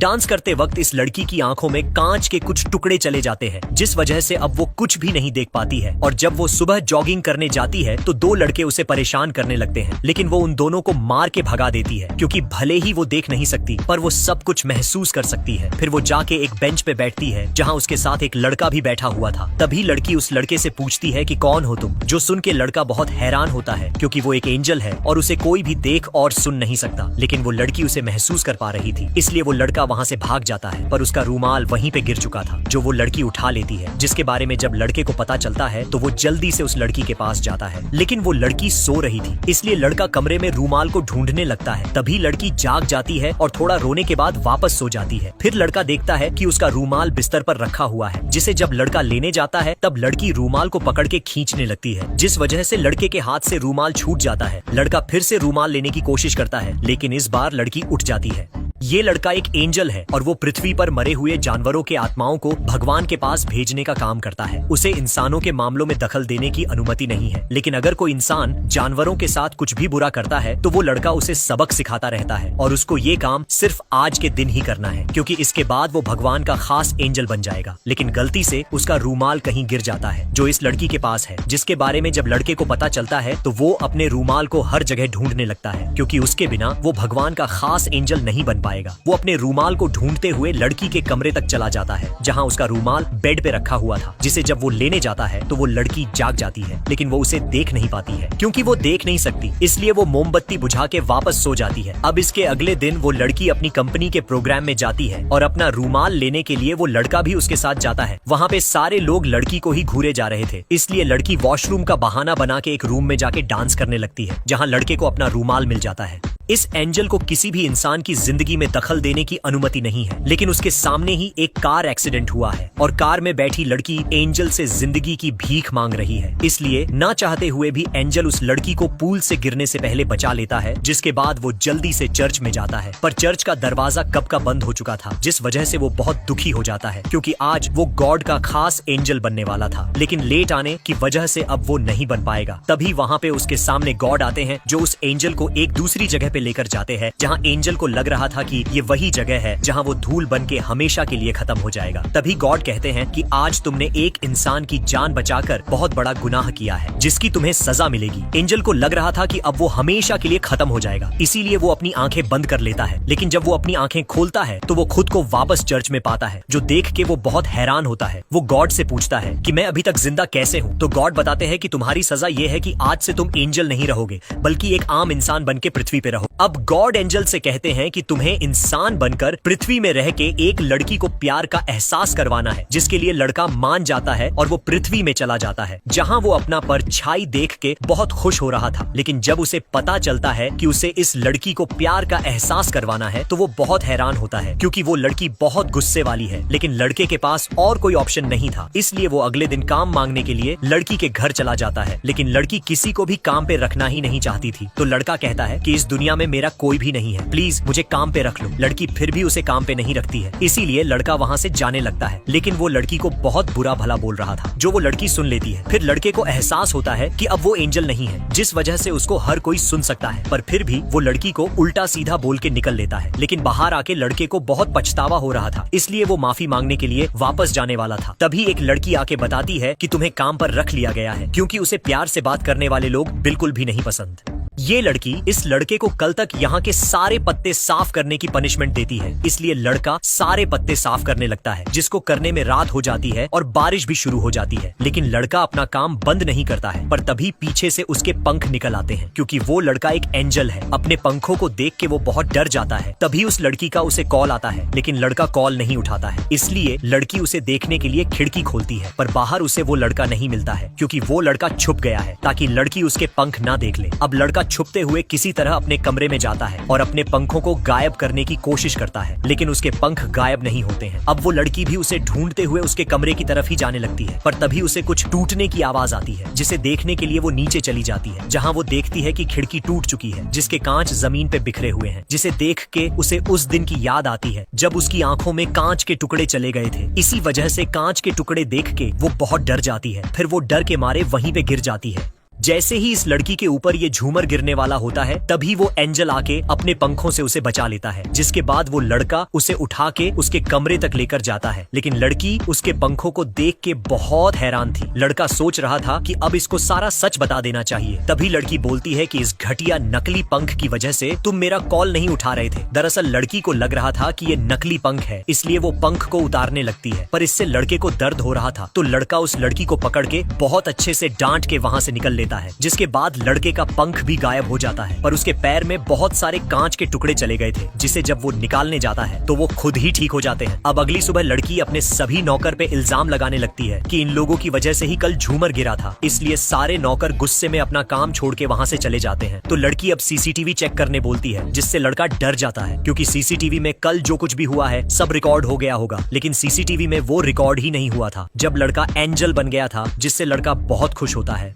Dance करते वक्त इस लड़की की आंखों में कांच के कुछ टुकड़े चले जाते हैं, जिस वजह से अब वो कुछ भी नहीं देख पाती है। और जब वो सुबह जॉगिंग करने जाती है तो दो लड़के उसे परेशान करने लगते हैं, लेकिन वो उन दोनों को मार के भगा देती है, क्योंकि भले ही वो देख नहीं सकती पर वो सब कुछ महसूस कर सकती है। फिर वो जाके एक बेंच पे बैठती है जहाँ उसके साथ एक लड़का भी बैठा हुआ था। तभी लड़की उस लड़के से पूछती है कि कौन हो तुम, जो सुन के लड़का बहुत हैरान होता है, क्योंकि वो एक एंजल है और उसे कोई भी देख और सुन नहीं सकता। लेकिन वो लड़की उसे महसूस कर पा रही थी, इसलिए वो लड़का वहाँ से भाग जाता है, पर उसका रूमाल वहीं पे गिर चुका था, जो वो लड़की उठा लेती है। जिसके बारे में जब लड़के को पता चलता है तो वो जल्दी से उस लड़की के पास जाता है, लेकिन वो लड़की सो रही थी, इसलिए लड़का कमरे में रूमाल को ढूंढने लगता है। तभी लड़की जाग जाती है और थोड़ा रोने के बाद वापस सो जाती है। फिर लड़का देखता है कि उसका रूमाल बिस्तर पर रखा हुआ है, जिसे जब लड़का लेने जाता है तब लड़की रूमाल को पकड़ के खींचने लगती है, जिस वजह से लड़के के हाथ से रूमाल छूट जाता है। लड़का फिर से रूमाल लेने की कोशिश करता है, लेकिन इस बार लड़की उठ जाती है। ये लड़का एक एंजल है और वो पृथ्वी पर मरे हुए जानवरों के आत्माओं को भगवान के पास भेजने का काम करता है। उसे इंसानों के मामलों में दखल देने की अनुमति नहीं है, लेकिन अगर कोई इंसान जानवरों के साथ कुछ भी बुरा करता है तो वो लड़का उसे सबक सिखाता रहता है, और उसको ये काम सिर्फ आज के दिन ही करना है, क्योंकि इसके बाद वो भगवान का खास एंजल बन जाएगा। लेकिन गलती से उसका रूमाल कहीं गिर जाता है, जो इस लड़की के पास है, जिसके बारे में जब लड़के को पता चलता है तो वो अपने रूमाल को हर जगह ढूंढने लगता है, क्योंकि उसके बिना वो भगवान का खास एंजल नहीं बन पाएगा। वो अपने रूमाल को ढूंढते हुए लड़की के कमरे तक चला जाता है, जहां उसका रूमाल बेड पे रखा हुआ था, जिसे जब वो लेने जाता है तो वो लड़की जाग जाती है, लेकिन वो उसे देख नहीं पाती है, क्योंकि वो देख नहीं सकती, इसलिए वो मोमबत्ती बुझा के वापस सो जाती है। अब इसके अगले दिन वो लड़की अपनी कंपनी के प्रोग्राम में जाती है और अपना रूमाल लेने के लिए वो लड़का भी उसके साथ जाता है। वहाँ पे सारे लोग लड़की को ही घूरे जा रहे थे, इसलिए लड़की वॉशरूम का बहाना बना के एक रूम में जाके डांस करने लगती है, जहाँ लड़के को अपना रूमाल मिल जाता है। इस एंजल को किसी भी इंसान की जिंदगी में दखल देने की अनुमति नहीं है, लेकिन उसके सामने ही एक कार एक्सीडेंट हुआ है और कार में बैठी लड़की एंजल से जिंदगी की भीख मांग रही है। इसलिए ना चाहते हुए भी एंजल उस लड़की को पूल से गिरने से पहले बचा लेता है, जिसके बाद वो जल्दी से चर्च में जाता है। पर चर्च का दरवाजा कब का बंद हो चुका था, जिस वजह से वो बहुत दुखी हो जाता है, क्योंकि आज वो गॉड का खास एंजल बनने वाला था, लेकिन लेट आने की वजह से अब वो नहीं बन पाएगा। तभी वहाँ पे उसके सामने गॉड आते हैं, जो उस एंजल को एक दूसरी जगह पे लेकर जाते हैं, जहाँ एंजल को लग रहा था कि ये वही जगह है जहाँ वो धूल बन के हमेशा के लिए खत्म हो जाएगा। तभी गॉड कहते हैं कि आज तुमने एक इंसान की जान बचाकर बहुत बड़ा गुनाह किया है, जिसकी तुम्हें सजा मिलेगी। एंजल को लग रहा था कि अब वो हमेशा के लिए खत्म हो जाएगा, इसीलिए वो अपनी आंखें बंद कर लेता है, लेकिन जब वो अपनी आंखें खोलता है तो वो खुद को वापस चर्च में पाता है, जो देख के वो बहुत हैरान होता है। वो गॉड से पूछता है कि मैं अभी तक जिंदा कैसे हूँ, तो गॉड बताते हैं कि तुम्हारी सजा ये है कि आज से तुम एंजल नहीं रहोगे, बल्कि एक आम इंसान बन के पृथ्वी पे रहो। अब गॉड एंजल से कहते हैं कि तुम्हें इंसान बनकर पृथ्वी में रह के एक लड़की को प्यार का एहसास करवाना है, जिसके लिए लड़का मान जाता है और वो पृथ्वी में चला जाता है, जहां वो अपना परछाई देख के बहुत खुश हो रहा था। लेकिन जब उसे पता चलता है कि उसे इस लड़की को प्यार का एहसास करवाना है तो वो बहुत हैरान होता है, क्योंकि वो लड़की बहुत गुस्से वाली है। लेकिन लड़के के पास और कोई ऑप्शन नहीं था, इसलिए वो अगले दिन काम मांगने के लिए लड़की के घर चला जाता है। लेकिन लड़की किसी को भी काम पे रखना ही नहीं चाहती थी, तो लड़का कहता है कि इस दुनिया में मेरा कोई भी नहीं है, प्लीज मुझे काम पे रख लो। लड़की फिर भी उसे काम पे नहीं रखती है, इसीलिए लड़का वहाँ से जाने लगता है, लेकिन वो लड़की को बहुत बुरा भला बोल रहा था, जो वो लड़की सुन लेती है। फिर लड़के को एहसास होता है कि अब वो एंजल नहीं है, जिस वजह से उसको हर कोई सुन सकता है, पर फिर भी वो लड़की को उल्टा सीधा बोल के निकल लेता है। लेकिन बाहर आके लड़के को बहुत पछतावा हो रहा था, इसलिए वो माफी मांगने के लिए वापस जाने वाला था। तभी एक लड़की आके बताती है कि तुम्हें काम पर रख लिया गया है, क्योंकि उसे प्यार से बात करने वाले लोग बिल्कुल भी नहीं पसंद। ये लड़की इस लड़के को कल तक यहाँ के सारे पत्ते साफ करने की पनिशमेंट देती है, इसलिए लड़का सारे पत्ते साफ करने लगता है, जिसको करने में रात हो जाती है और बारिश भी शुरू हो जाती है। लेकिन लड़का अपना काम बंद नहीं करता है, पर तभी पीछे से उसके पंख निकल आते हैं, क्योंकि वो लड़का एक एंजल है। अपने पंखों को देख के वो बहुत डर जाता है। तभी उस लड़की का उसे कॉल आता है, लेकिन लड़का कॉल नहीं उठाता है, इसलिए लड़की उसे देखने के लिए खिड़की खोलती है, पर बाहर उसे वो लड़का नहीं मिलता है, क्योंकि वो लड़का छुप गया है, ताकि लड़की उसके पंख ना देख ले। अब लड़का छुपते हुए किसी तरह अपने कमरे में जाता है और अपने पंखों को गायब करने की कोशिश करता है, लेकिन उसके पंख गायब नहीं होते हैं। अब वो लड़की भी उसे ढूंढते हुए उसके कमरे की तरफ ही जाने लगती है, पर तभी उसे कुछ टूटने की आवाज आती है, जिसे देखने के लिए वो नीचे चली जाती है, जहाँ वो देखती है कि खिड़की टूट चुकी है, जिसके कांच जमीन पे बिखरे हुए हैं, जिसे देख के उसे उस दिन की याद आती है जब उसकी आंखों में कांच के टुकड़े चले गए थे। इसी वजह से कांच के टुकड़े देख के वो बहुत डर जाती है। फिर वो डर के मारे वहीं पे गिर जाती है। जैसे ही इस लड़की के ऊपर ये झूमर गिरने वाला होता है तभी वो एंजल आके अपने पंखों से उसे बचा लेता है, जिसके बाद वो लड़का उसे उठा के उसके कमरे तक लेकर जाता है। लेकिन लड़की उसके पंखों को देख के बहुत हैरान थी। लड़का सोच रहा था कि अब इसको सारा सच बता देना चाहिए। तभी लड़की बोलती है कि इस घटिया नकली पंख की वजह से तुम मेरा कॉल नहीं उठा रहे थे। दरअसल लड़की को लग रहा था कि ये नकली पंख है, इसलिए वो पंख को उतारने लगती है, पर इससे लड़के को दर्द हो रहा था। तो लड़का उस लड़की को पकड़ के बहुत अच्छे से डांट के वहाँ से निकल लेता है, जिसके बाद लड़के का पंख भी गायब हो जाता है, पर उसके पैर में बहुत सारे कांच के टुकड़े चले गए थे, जिसे जब वो निकालने जाता है तो वो खुद ही ठीक हो जाते हैं। अब अगली सुबह लड़की अपने सभी नौकर पे इल्जाम लगाने लगती है कि इन लोगों की वजह से ही कल झूमर गिरा था, इसलिए सारे नौकर गुस्से में अपना काम छोड़ के वहाँ से चले जाते हैं। तो लड़की अब सीसीटीवी चेक करने बोलती है, जिससे लड़का डर जाता है, क्योंकि सीसीटीवी में कल जो कुछ भी हुआ है सब रिकॉर्ड हो गया होगा। लेकिन सीसीटीवी में वो रिकॉर्ड ही नहीं हुआ था जब लड़का एंजल बन गया था, जिससे लड़का बहुत खुश होता है।